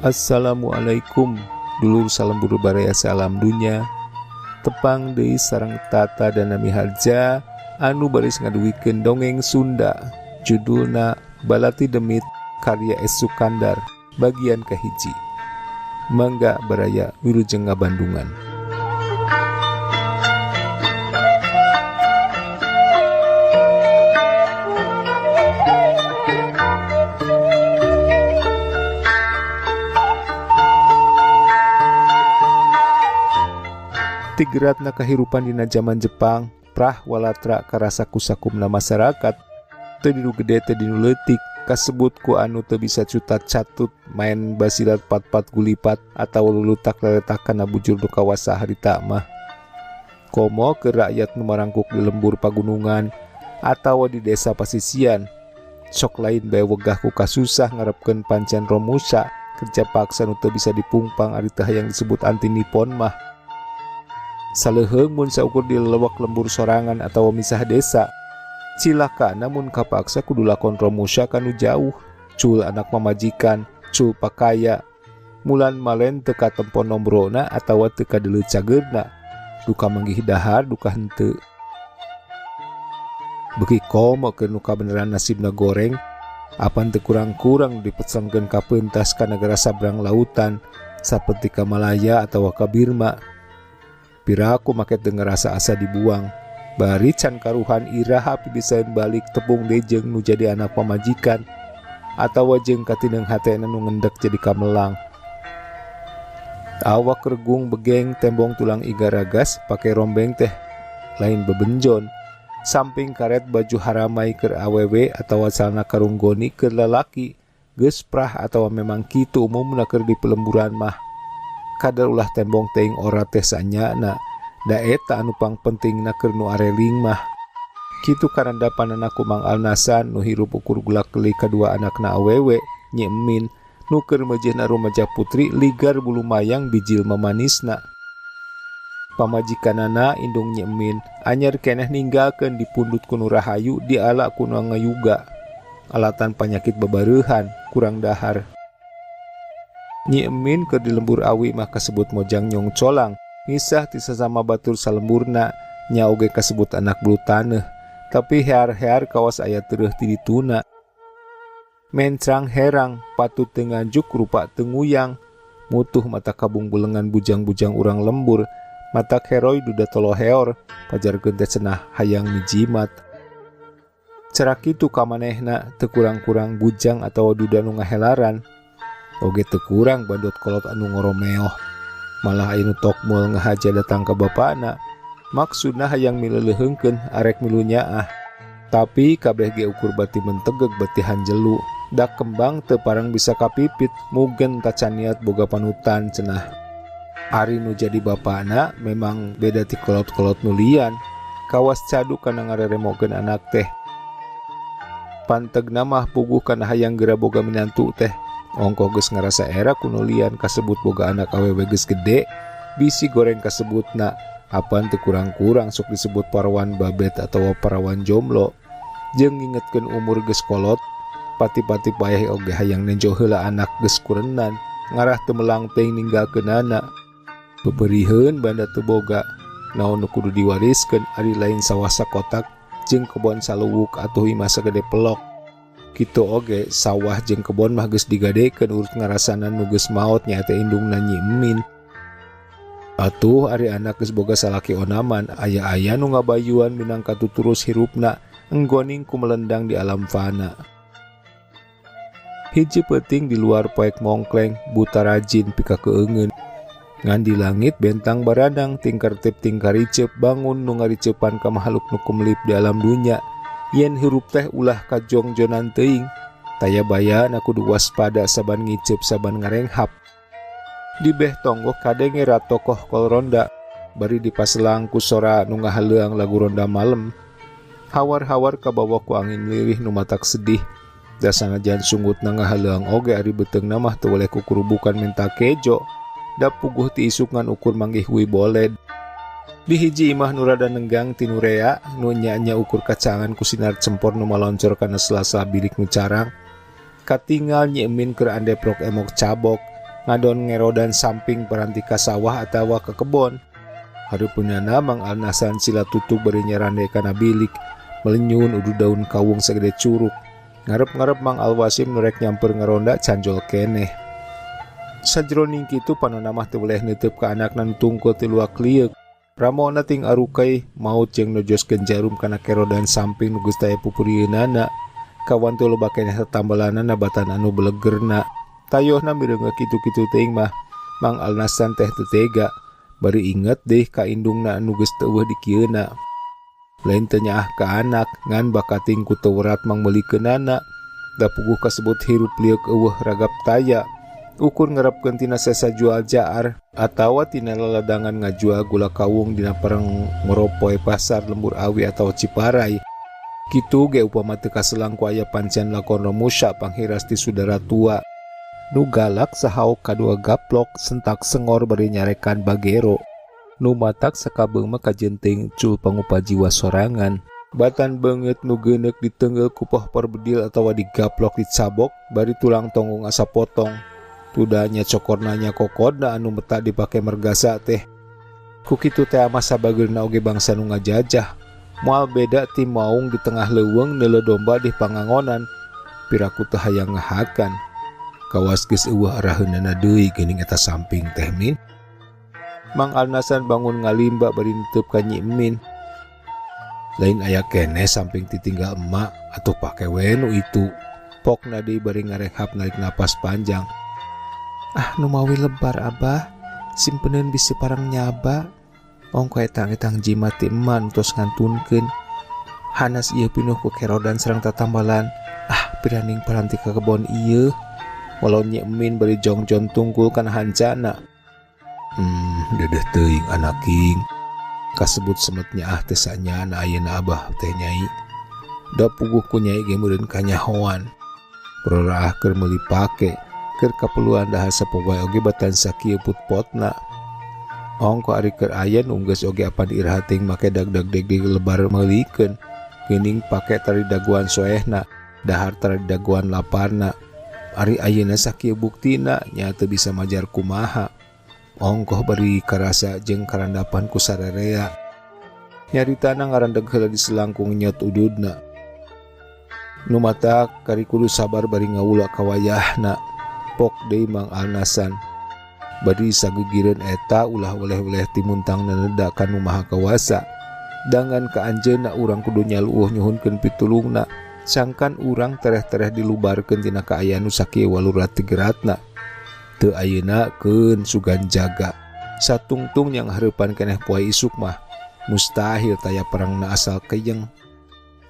Assalamualaikum, dulur salam budaya salam dunia. Tepang deui sareng Tata dan Nami Harja anu baris ngaduwikeun dongeng Sunda. Judulna Balati Demit karya S. Sukandar bagian kahiji. Mangga baraya wilujeng ngabandungan. Tigratna kahirupan dina zaman Jepang, prah walatra karasa kusakumna masyarakat, teu dinu gede teu dinu leutik, kasebut ku anu teu bisa cutat catut, main basilat pat-pat gulipat atawa lulutak leletakan bujur nu kawasa harita mah. Komo ke rakyat nu marangkuk di lembur pagunungan atawa di desa pasisian, sok lain bae wegah ku kasusah ngarepkeun pancen romusa, kerja paksa nu teu bisa dipungpang ari teh yang disebut anti nipon mah. Saleuheung mun saukur di lelewak lembur sorangan atawa misah desa, cilaka namun kapaksa kudu lakon romusya kanu jauh, cul anak mamajikan, cul pakaya, mulan malen teka tempo nombrona atawa teka deuleu cageurna, duka manggih dahar duka henteu. Beuki komo keur nu kabeneran nasibna goreng, apan teu kurang-kurang dipesengkeun ka peuntas ka nagara sabrang lautan, saperti ka Malaya atawa ka Birma. Piraku maket denger asa-asa dibuang, bari can karuhan iraha pibisaeun balik tepung dejeng nu jadi anak pamajikan, atawa jeung katineng hatena nu ngendek jadi kamelang. Awak regung begeng tembong tulang iga ragas pake rombeng teh lain bebenjon, samping karet baju haramai keur awewe atawa celana karunggoni keur lalaki, geus prah atawa memang kitu umumna keur di pelemburan mah. Kadar ulah tembong teing ora teh sanyana, da eta anu pang pentingna keur nu areling mah. Kitu karandapanana ku Mang Alnasan nu hirup ukur gulak-geli kadua anakna awewe, Nyi Emin, nu keur mejehna rumaja putri ligar bulu mayang bijil mamanisna. Pamajikanana indung Nyi Emin anyar keneh ninggalkeun dipundut ku Nu Rahayu diala ku Nu Ngayuga. Alatan panyakit babareuhan, kurang dahar. Nyi Emin keur di lembur awi mah kasebut mojang nyong colang, ngisah ti sasama batur salemburna, nya oge kasebut anak bulu taneuh, tapi hear-hear kawas aya teureuf ti dituna. Mencrang herang, patut teu nganjuk rupa teu nguyang, mutuh mata kabung bulengan bujang-bujang urang lembur, mata heroy duda toloheor, pajarkeun teh cenah hayang mijimat. Cerak kitu kamanehna teu kurang-kurang bujang atawa duda nu ngahelaran. Oge teu kurang bandot kolot anu ngoromeoh, malah aya nu tokmul ngahaja datang ka bapana, maksudna hayang mileuleheungkeun arek milu nyaah. Tapi kabeh ge ukur bati mentegeg bati hanjelu, dak kembang teu parang bisa kapipit, mugen tacan niat boga panutan cenah. Ari nu jadi bapana memang beda ti kolot-kolot nu lian, kawas cadu kana ngareremokeun anak teh. Pantegna mah puguh kana hayang geura boga minantu teh. Ongkoh geus ngarasa era kuno lian kasebut boga anak awewe geus gede, bisi goreng kasebutna, apan teu kurang-kurang sok disebut parawan babet atawa parawan jomblo. Jeung ngingetkeun umur geus kolot, pati-pati payah oge hayang nenjo heula anak geus kurenan, ngarah teu melang teuing ninggalkeunana. Bebeurieun banda teu boga, naon nu kudu diwariskeun ari lain sawah sakotak jeung kebon saluwuk atuh imah sagede pelok. Kitu oge sawah jeung kebon mah geus digadekeun urut ngarasana nu geus maot nyaeta indungna Nyi Emin. Atuh ari anak geus boga salaki onaman, aya-aya nu ngabayuan minangka tuturus hirupna enggoning ku melendang di alam fana. Hiji peuting di luar poek mongkleng buta rajin pika keungeun. Ngan di langit bentang baradang tingkartip tingkariceup bangun nu ngaricepan ka makhluk nu kumlip di alam dunya. Yen hirup teh ulah kajongjonan teuing, taya baya na kudu waspada saban ngiceup saban ngarenghap. Di beh tonggok kadenge ratokoh kol ronda, bari dipaselang ku sora nu ngahaleuang lagu ronda malem. Hawar-hawar kabawa ku angin lirih nu matak sedih, da sanajan sungutna ngahaleuang oge ari beuteungna mah teu weleh ku kurubukan minta kejo, da puguh ti isuk ngan ukur manggih wiboled. Di hiji imah nu rada nenggang ti Nurea nu nya-nya ukur kacangan ku sinar cempor nu maloncor kana sela-sela bilik nu carang. Katinggal Nyi Emin keur andeprok emok cabok, ngadon ngerodan samping perantika sawah atawa ke kebon. Hareupeunana Mang Alnasan sila tutup bari nyarande kana bilik, melenyun udu daun kawung sagede curug. Ngarep-ngarep Mang Alwasim nurek nyamper ngaronda canjol keneh. Sajroning kitu panonna mah teu boleh neuteup ka anakna nu tungkul ti luak liuk. Ramona ting arukai maut jeung nojoskeun jarum kana kerodan samping nu geus taya pupurieunana. Kawan teu loba keneh tatambalanana batan anu belegerna. Tayohna mireungeuh kitu-kitu teuing mah Mang Alnasan teh teu tega. Bari inget deh ka indungna anu geus teu eueuh dikieuna. Lain teu nyaah ka anak ngan bakating ku teu werat mangmelikeunana. Da puguh kasebut hirup liuk eueuh ragap taya. Ukur ngarepkeun tina sesa jual jaar atawa tina laladangan ngajual gula kawung dina pereng meropoe pasar Lembur Awi atau Ciparai. Kitu ge upama teu kaselang ku aya pancian lakon Romusha panghiras ti sudara tua. Nu galak sahaok kadua gaplok sentak sengor bari nyarekan bagero. Nu matak sakabeung mah kajenteng cul pangupa jiwa sorangan. Batan beungeut nu geuneuk diteunggel ku poh perbedil atawa digaplok dicabok bari tulang tonggung asa potong. Tudanya cokornanya kokodna anu meta dipake mergasa teh. Ku kitu teh mah sabageurna oge bangsa nu ngajajah. Moal beda ti maung di tengah leuweung neuleuh domba di pangangonan. Piraku teu hayang ngahakan. Kawas geus eueuh araheunana deui geuning eta samping teh min. Mang Alnasan bangun ngalimba bari neuteub ka Nyi Emin. Lain aya keneh samping ditinggal emak atuh pake we nu itu. Pokna deui bari ngarenghap narik napas panjang. Ah nu mawi lebar abah, simpeneun bisi parang nyaba. Ongko etang-etang jimat ti emak tos ngantunkeun. Hanas ieu pinuh ku kerodan sareng tatambalan. Ah piraning paranti ka kebon ieu. Walau Nyi Emin bari jongjon tungkul kana hancana. Dedeh teuing anaking. Kasebut semetnya ah teh sanyana ayeuna abah teh Nyai. Da puguh ku Nyai ge meureun kanyahoan. Perorah keur meuli pake. Keur kaperluan dahar sapoe oge batan sakieu putpotna. Ongko ari keur aya nu geus oge apa diiraha teuing make dagdag-deg di lebar meulikeun. Geuning pake tari daguan soehna, dahar tari daguan laparna. Ari ayeuna sakieu buktina nya teu bisa majar kumaha. Ongkoh bari karasa jeung karandapan ku sararea. Nyaritana ngarandeg heula di selangkung nyot ududna. Nu matak kari kudu sabar bari ngawula ka wayahna. Pok deui Mang Alnasan. Bari sagegireun eta ulah oleh-oleh timuntang naneda ka nu maha kawasa. Dangan ka anjeunna urang kudu nyaluuh nyuhunkeun pitulungna. Sangkan urang tereh-tereh dilubarkeun tina kaayaan nu sakieu walurat tigeratna. Teu ayeuna keun sugan jaga. Satungtung yang hareupan keneh poe isuk mah mustahil taya perangna asal keyeng.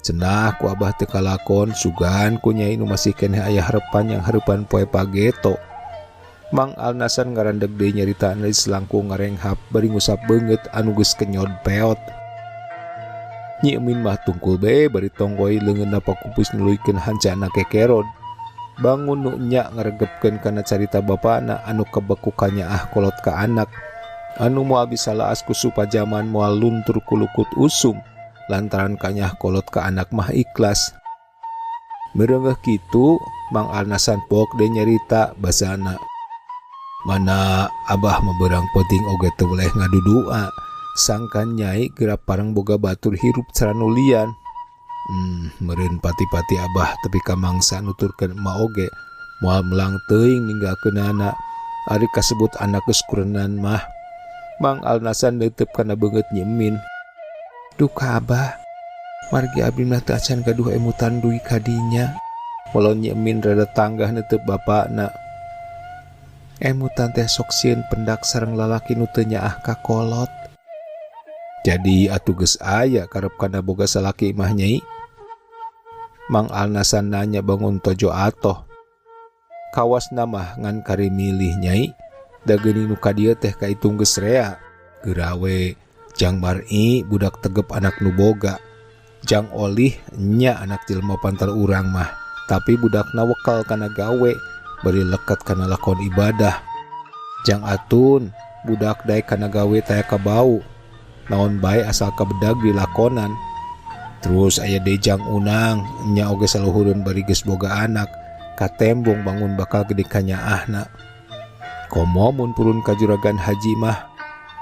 Cenah ku abah teu kalakon sugan ku Nyai nu masih keneh aya harepan yang hareupan poe pageto. Mang Alnasan ngarandeg deui nyaritaana di selangkung ngarenghap bari ngusap beungeut anu geus kenyod peot. Nyi Emin mah tungkul bae bari tonggoy leungeunna pakupus nuluykeun hancana kekerod. Bangun nu nya ngaregepkeun kana carita bapana anu kebeku ka nyaah kolot ka anak. Anu moal bisa laas ku supajaman moal luntur ku lukut usum. Lantaran kanyah kolot ka anak mah ikhlas. Mereungeuh kitu Mang Alnasan pok deui nyarita basana. Mana abah meberang penting oge teu boleh ngadudua. Sangkan Nyai geura parang boga batur hirup caranu lian. Meureun pati-pati abah tepi ka mangsa nuturkeun emak oge moal melang teuing ninggalkeunana. Ari kasebut anak geus kurenan mah Mang Alnasan neuteub kana beungeut Nyi Emin. Duh ka abah, margi abdi mah teu acan gaduh emutan duwi kadinya. Walau Nyi Emin rada tanggah neuteub bapakna. Emutan teh sok sieun pendak sareng lalaki nu teu nyaah ka kolot. Jadi atuh geus aya karep kana boga salaki mah Nyai? Mang Alnasan nanya bangun tojo atoh. Kawasna mah ngan kari milih Nyai. Da geuning nu ka dieu teh kaitung geus rea. Geurawe Jang Mar'i budak tegep anak nu boga. Jang Olih nya anak jelema pantar urang mah. Tapi budakna wekal kana gawe bari leket kana lakon ibadah. Jang Atun budak daek kana gawe taya ka bau. Naon bae asal kabedag di lakonan. Terus aya deui Jang Unang nya oge saluhureun bari geus boga anak. Katembong bangun bakal gede ka nyaahna. Komo mun purun ka juragan haji mah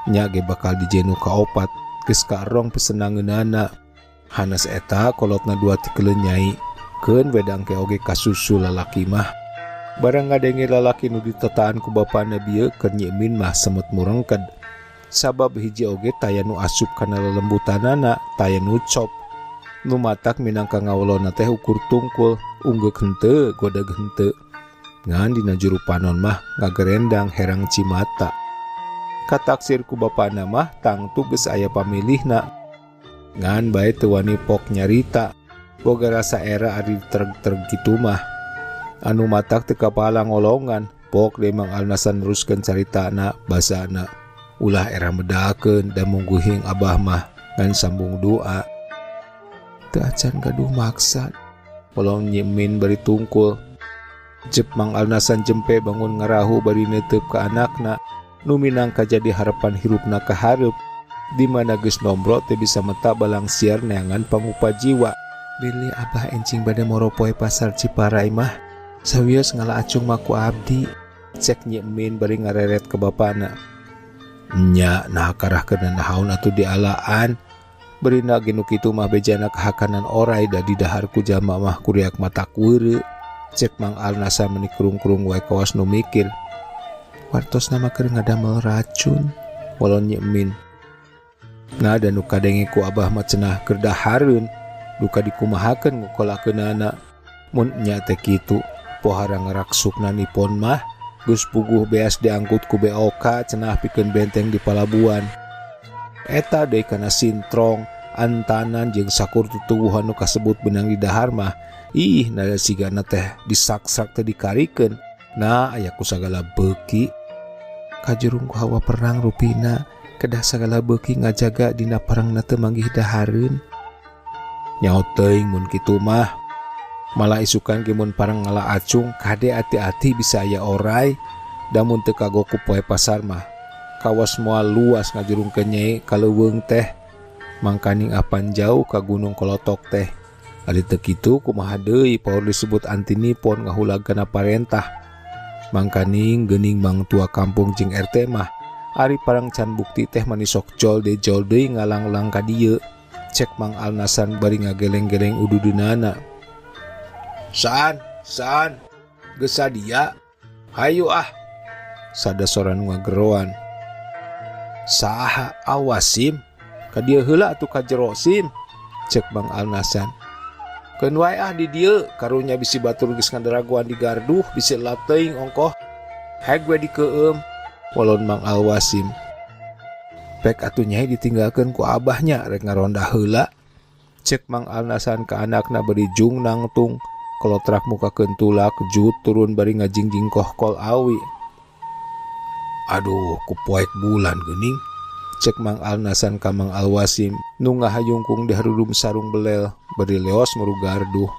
nya ge bakal dijenu ka opat geus karong pesenangeunana. Hanas eta kolotna 2 ti keuleun nyai keun wedang ke oge kasusu lalaki mah. Barang ngadenge lalaki nu ditetaan ku bapana bieu keur Nyi Emin mah semut murengked. Sabab hiji oge taya nu asup kana lelembutanana, taya nu cop. Nu matak minangka ngawolona teh ukur tungkul, unggeuk henteu, godeg henteu. Ngan dina juru panon mah ngagerendang herang cimata. Kataksir ku bapana mah tangtu geus aya pamilihna. Ngan bae teu wani pok nyarita, boga rasa era ari tereg-tereg kitu mah. Anu matak teu kapala ngolongan, pok deui Mang Alnasan neruskeun caritana basana. Ulah era medakeun da mungguhing abah mah ngan sambung doa. Teu acan gaduh maksa, polong Nyi Emin bari tungkul. Jep Mang Alnasan jempe bangun ngarahu bari neuteub ka anakna, nu minangka jadi harapan hirupna ka hareup, di mana geus nombro teu bisa meta balang siar neangan pangupa jiwa. Bilih abah encing bade moro poe pasar Ciparai mah, sawios ngala acung mah ku abdi, cek Nyi Emin bari ngareret ke bapana. Nya nah karahkeun nahaun atuh dialaan, berina genu kitu mah bejana kahakanan oray da di daharku jama mah kuriak matak weureu, cek Mang Alnasan meuni kurung-kurung wae kawas nu mikir. Wartos nama keur ngadamel racun, walon Nyi Emin. Nah dan nu kadenge ku abah mah cenah keur dahareun, duka dikumahakeun ngukolakeunana. Mun nya teh kitu, pohara ngaraksukna nipon mah geus puguh beas diangkut ku BOK cenah pikeun benteng di palabuhan. Eta deui kana sintrong, antanan jeung sakur tutuwuhan nu kasebut benang di dahar mah, ih nada sigana teh disaksak teh dikarikeun. Nah aya ku sagala beuki. Kajurung ku hawa perang rupina, kedah sagala beuki ngajaga dina perangna teu manggih dahareun. Nyaho teuing mun kitu mah, malah isukan ge mun parang ngala acung kade ati-ati bisa aya oray. Da mun teu kagok ku poe pasar mah kawas moal luas ngajurungkeun nyai ka leuweung teh, mangkaning apan jauh ka Gunung Kolotok teh. Ali teu kitu kumaha deui paur disebut anti nipon ngahulagkeun parentah. Mangkaning geuning Mang Tua Kampung jeung RT mah ari parang can bukti teh manisok jol deui ngalang-lang ka dieu, cek Mang Alnasan bari ngageleng-geleng ududeunana. San, geus sadia. Hayu ah. Sada soran ngageroan. Saha awas Sim? Ka dieu heula atuh ka jero Sim, cek Mang Alnasan. Keun wae ah di dieu, karunya bisi batur geus ngandaragoan di garduh, bisi lap teuing ongkoh. Heg we dikeueum, walon Mang Alwasim. Pek atuh nyai ditinggalkeun ku abahnya rek ngaronda heula, cek Mang Alnasan ka anakna bari jung nangtung. Kolotrak muka kentulak jut turun bari ngajingjing kohkol awi. Aduh ku poek bulan geuning, cek Mang Alnasan ka Mang Alwasim nu ngahayungkung di harudum sarung belel bari leos muru garduh.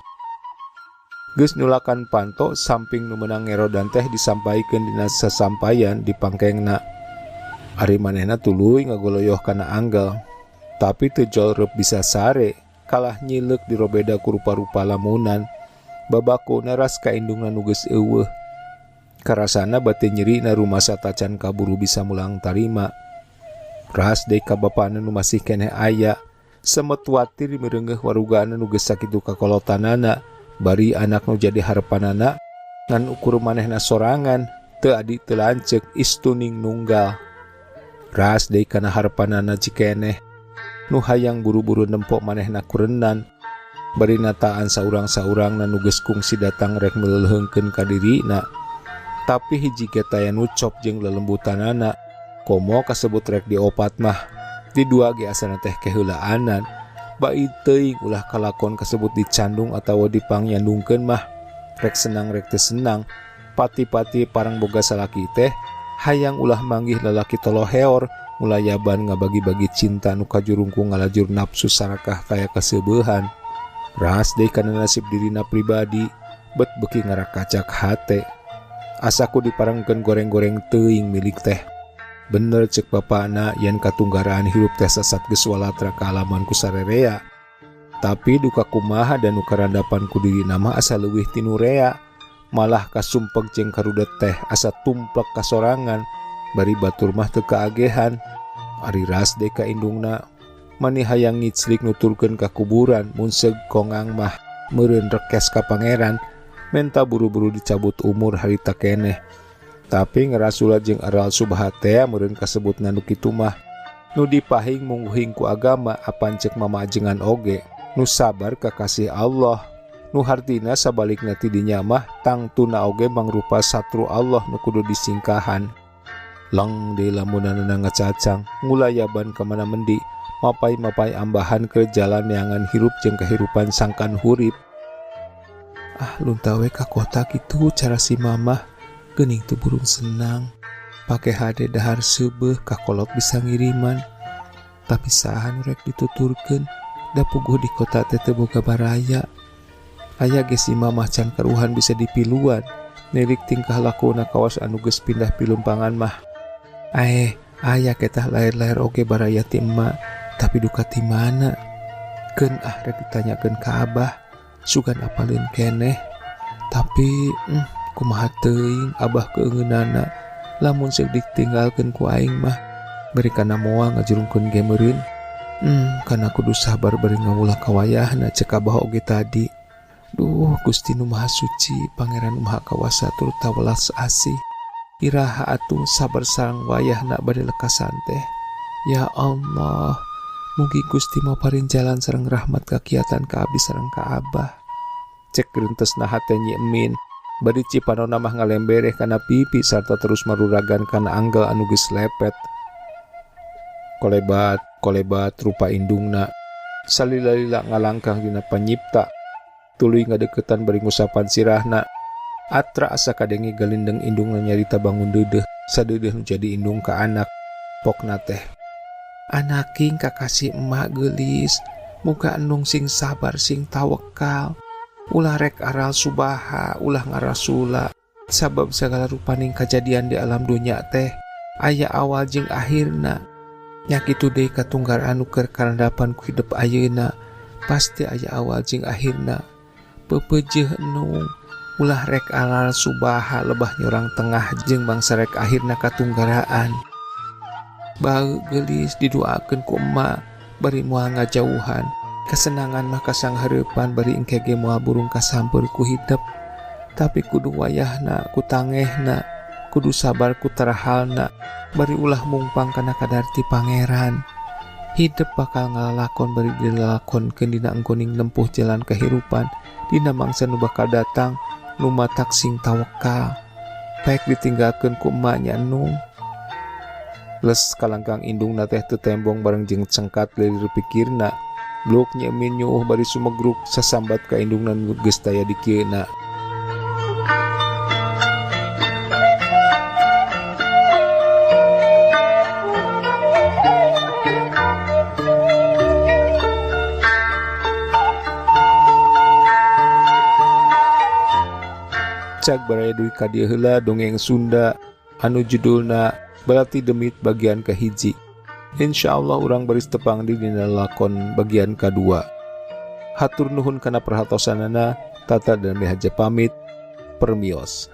Geus nulakan panto samping nu meunang ngerodan teh disampaikeun dina sasampayan di pangkengna. Ari manehna tuluy ngagoloyoh kana anggal, tapi teu jolreup bisa sare, kalah nyileuk dirobeda ku rupa-rupa lamunan. Babako naras ka indungna nu geus eueuh. Karasana bate nyeri na rumasa tacan kaburu bisa mulang tarima. Ras deui ka bapana nu masih keneh aya, semet watir mireunggeuh warugana nu geus sakitu kakolotanana, bari anak nu jadi harepanana ngan ukur manehna sorangan, teu adi teu lanceuk istuning nunggal. Ras deui kana harepanana cikeneh nu hayang buru-buru nempok manehna kurennan. Bari nataan saurang-saurang nu geus kungsi datang rek meleuheungkeun ka dirina. Tapi hiji getaya nu cop jeung lelembutanana, komo kasebut rek diopat mah. Di dua ge asana teh keheulaanan. Bae teuing ulah kalakon kasebut dicandung atawa dipangyandungkeun mah. Rek senang rek teu senang, pati-pati parang boga salaki teh hayang ulah manggih lalaki toloheor, mulayaban ngabagi-bagi cinta nu kajurungku ngalajur nafsu sarakah kaya kaseubehan. Ras deui kana nasib dirina pribadi, bet beuki ngarakacak hate. Asaku diparengkeun goreng-goreng teuing milik teh. Bener cek bapana yen katunggaraan hirup teh sasat geus walatra ka alaman ku sarerea. Tapi duka kumaha dan nu karandapan ku dirina mah asa leuwih ti nu rea. malah kasumpek jeung karudet teh asa tumplek kasorangan, bari batur mah teu kaagehan. Ari ras deui ka indungna, mani hayang ngiclik nuturkeun ka kuburan mun seug kongang mah meureun rekes ka pangeran, menta buru-buru dicabut umur harita keneh. Tapi ngerasula jeung aral Subhat teh meureun kasebutna nu kitu mah nu dipahing mungguhing ku agama apan ceuk mamaajengan oge, nu sabar ka kasih Allah, nu hartina sabalikna ti dinya mah tangtuna oge mangrupa satru Allah nu kudu disingkahan. Lang deui lamunana ngacacang ngulayaban ka mana mendi, mapai-mapai ambahan ke jalan neangan hirup jeung kahirupan sangkan hurip. Lunta we ka kota kitu cara si mamah, geuning teu burung senang. Pake hade dahar seubeuh kakolot bisa ngiriman. Tapi saha nu rek dituturkeun, da puguh di kota teh teu boga baraya. Aya ge si mamah can karuhan bisa dipiluan, nirik tingkah lakuna kawas anu geus pindah pilumpangan mah. Aya ketah lair-lair oge baraya ti emak, tapi duka ti mana? Keun rek ditanyakeun ka abah, sugan apaleun keneh. Tapi kumaha teuing abah keungeunana lamun seuk ditinggalkeun ku aing mah, beri kana moal ngajurungkeun ge meureun. Kana kudu sabar bari ngawulah ka wayahna, cek abah oge tadi. Duh, Gusti Nu Maha Suci, Pangeran Nu Maha Kawasa turut tawelas asih. Iraha atuh sabar sareng wayahna bade lekasan teh. Ya Allah, mugi Gusti maparin jalan sareng rahmat kakiatan ka abdi sareng ka abah. Cek reutesna hate Nyi Emin, bari cipanonna mah ngalembereh kana pipi sarta terus maruragan kana anggal anu geus lepet. Kolebat rupa indungna, salila-lila ngalangkang dina panyipta, tuluy ngadeukeutan bari ngusapan sirahna. Atra asa kadenge galindeng indungna nyarita bangun deudeuh, sadeudeuh nu jadi indung ka anak. Pokna teh, anaking kakasih emak geulis, muga enung sing sabar sing tawakal. Ulah rek aral subaha, ulah ngarasula, sabab segala rupaning kajadian di alam dunya teh aya awal jeung akhirna. Nya kitu deui katunggar anu keur karandapan ku hidup ayeuna, pasti aya awal jeung akhirna. Pepeujeuh enung, ulah rek aral subaha lebah nyorang tengah jeung bangsa rek akhirna katunggaraan. Baeu geulis didoakeun ku emak bari moal ngajauhan. Kesenangan mah kasang hareupan bari engke ge moal burung kasampeur ku hidup. Tapi kudu wayahna ku tangehna, kudu sabar ku tarahalna, bari ulah mungpang kana kadarti pangeran. Hidup bakal ngalalakon bari dilalakonkeun dina engkoning nempuh jalan kehirupan, dina mangsa nu bakal datang nu matak sing tawakal. Paek ditinggalkeun ku emaknya enung. Les kalangkang indungna teh teu tembong bareng jeung cengkat lilir pikirna. Blok Nyi Emin nyuuh bari sumegruk sasambat ka indungna nu geus taya di kieuna. Cak baraya duwi ka dieu heula dongeng Sunda anu judulna Balati Demit bagian kahiji. Insyaallah urang baris tepang di dina lakon bagian kadua. Hatur nuhun kana perhatosanana, Tata dan Mihaja pamit, permios.